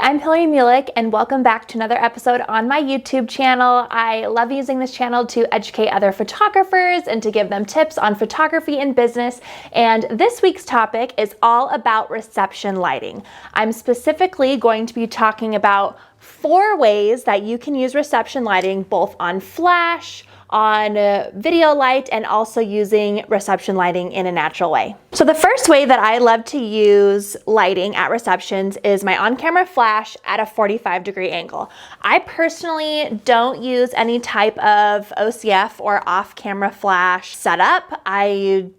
I'm Hillary Mulick and welcome back to another episode on my YouTube channel. I love using this channel to educate other photographers and to give them tips on photography and business. And this week's topic is all about reception lighting. I'm specifically going to be talking about 4 ways that you can use reception lighting both on flash, on video light, and also using reception lighting in a natural way. So the first way that I love to use lighting at receptions is my on-camera flash at a 45-degree angle. I personally don't use any type of OCF or off-camera flash setup. I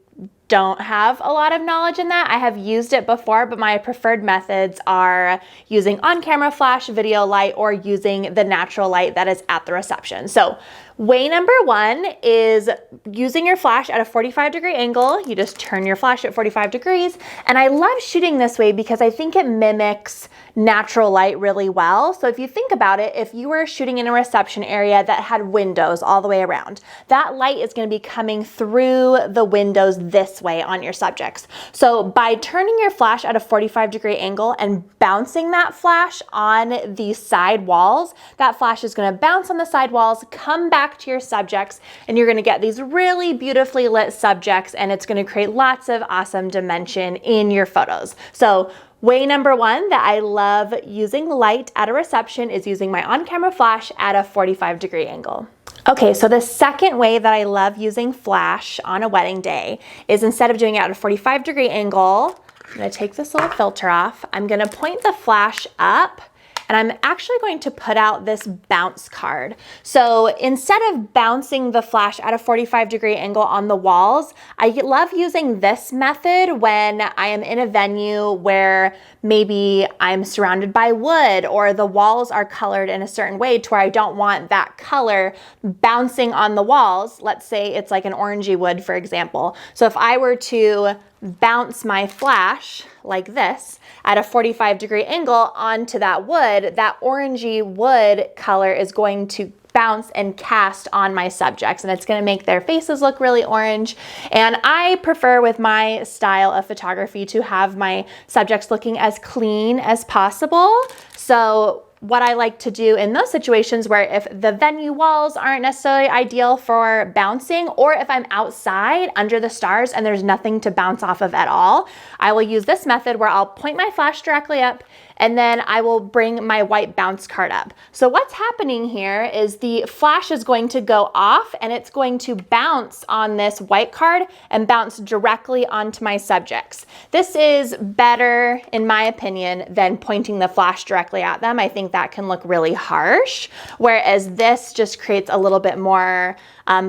don't have a lot of knowledge in that. I have used it before, but my preferred methods are using on-camera flash, video light, or using the natural light that is at the reception. So way number 1 is using your flash at a 45-degree angle. You just turn your flash at 45 degrees. And I love shooting this way because I think it mimics natural light really well. So if you think about it, if you were shooting in a reception area that had windows all the way around, that light is going to be coming through the windows this way on your subjects. So by turning your flash at a 45-degree angle and bouncing that flash on the side walls, that flash is going to bounce on the side walls, come back to your subjects, and you're going to get these really beautifully lit subjects, and it's going to create lots of awesome dimension in your photos. So way number 1 that I love using light at a reception is using my on-camera flash at a 45-degree angle. Okay, so the second way that I love using flash on a wedding day is instead of doing it at a 45-degree angle, I'm going to take this little filter off. I'm going to point the flash up, and I'm actually going to put out this bounce card. So instead of bouncing the flash at a 45-degree angle on the walls, I love using this method when I am in a venue where maybe I'm surrounded by wood or the walls are colored in a certain way to where I don't want that color bouncing on the walls. Let's say it's like an orangey wood, for example. So if I were to bounce my flash like this at a 45-degree angle onto that wood, that orangey wood color is going to bounce and cast on my subjects, and it's going to make their faces look really orange. And I prefer, with my style of photography, to have my subjects looking as clean as possible. So what I like to do in those situations where if the venue walls aren't necessarily ideal for bouncing, or if I'm outside under the stars and there's nothing to bounce off of at all, I will use this method where I'll point my flash directly up and then I will bring my white bounce card up. So what's happening here is the flash is going to go off and it's going to bounce on this white card and bounce directly onto my subjects. This is better, in my opinion, than pointing the flash directly at them. I think that can look really harsh, whereas this just creates a little bit more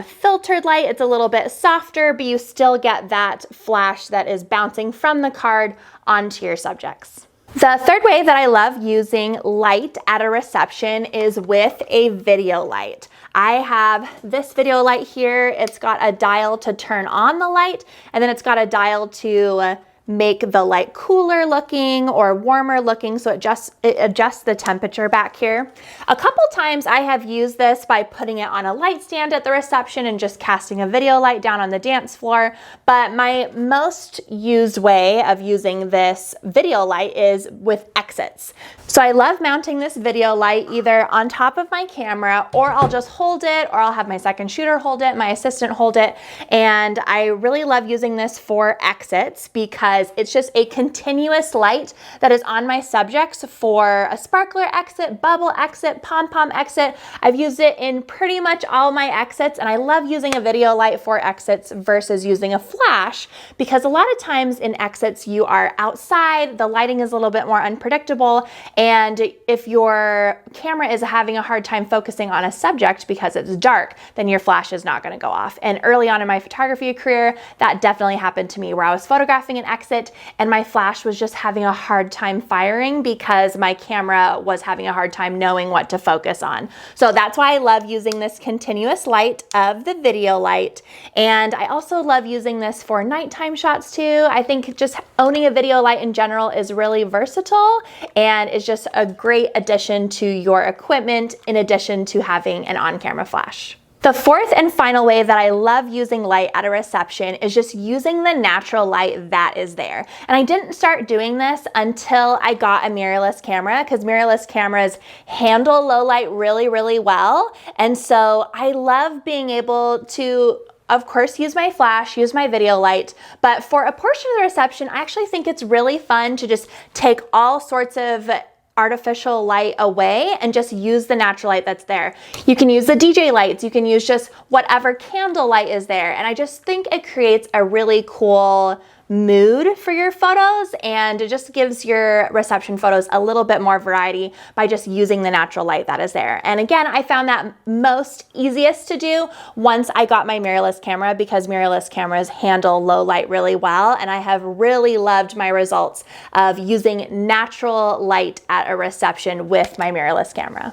filtered light. It's a little bit softer, but you still get that flash that is bouncing from the card onto your subjects. The third way that I love using light at a reception is with a video light. I have this video light here. It's got a dial to turn on the light, and then it's got a dial to make the light cooler looking or warmer looking, so it adjusts the temperature back here. A couple times I have used this by putting it on a light stand at the reception and just casting a video light down on the dance floor, but my most used way of using this video light is with exits. So I love mounting this video light either on top of my camera, or I'll just hold it, or I'll have my second shooter hold it, my assistant hold it, and I really love using this for exits because it's just a continuous light that is on my subjects for a sparkler exit, bubble exit, pom-pom exit. I've used it in pretty much all my exits, and I love using a video light for exits versus using a flash because a lot of times in exits you are outside, the lighting is a little bit more unpredictable, and if your camera is having a hard time focusing on a subject because it's dark, then your flash is not going to go off. And early on in my photography career, that definitely happened to me where I was photographing an exit and my flash was just having a hard time firing because my camera was having a hard time knowing what to focus on. So that's why I love using this continuous light of the video light. And I also love using this for nighttime shots too. I think just owning a video light in general is really versatile and is just a great addition to your equipment in addition to having an on-camera flash. The fourth and final way that I love using light at a reception is just using the natural light that is there. And I didn't start doing this until I got a mirrorless camera, because mirrorless cameras handle low light really, really well. And so I love being able to, of course, use my flash, use my video light, but for a portion of the reception, I actually think it's really fun to just take all sorts of artificial light away and just use the natural light that's there. You can use the DJ lights, you can use just whatever candle light is there. And I just think it creates a really cool mood for your photos, and it just gives your reception photos a little bit more variety by just using the natural light that is there. And again, I found that most easiest to do once I got my mirrorless camera, because mirrorless cameras handle low light really well, and I have really loved my results of using natural light at a reception with my mirrorless camera.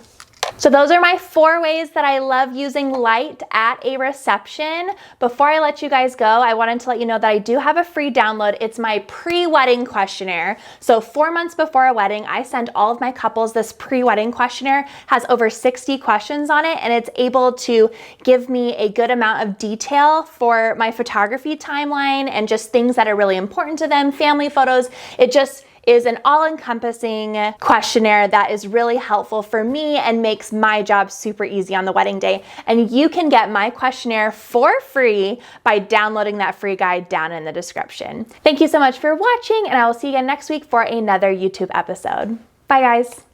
So those are my 4 ways that I love using light at a reception. Before I let you guys go, I wanted to let you know that I do have a free download. It's my pre-wedding questionnaire. So 4 months before a wedding, I send all of my couples this pre-wedding questionnaire. Has over 60 questions on it, and it's able to give me a good amount of detail for my photography timeline and just things that are really important to them, family photos. It just is an all-encompassing questionnaire that is really helpful for me and makes my job super easy on the wedding day. And you can get my questionnaire for free by downloading that free guide down in the description. Thank you so much for watching, and I will see you again next week for another YouTube episode. Bye, guys.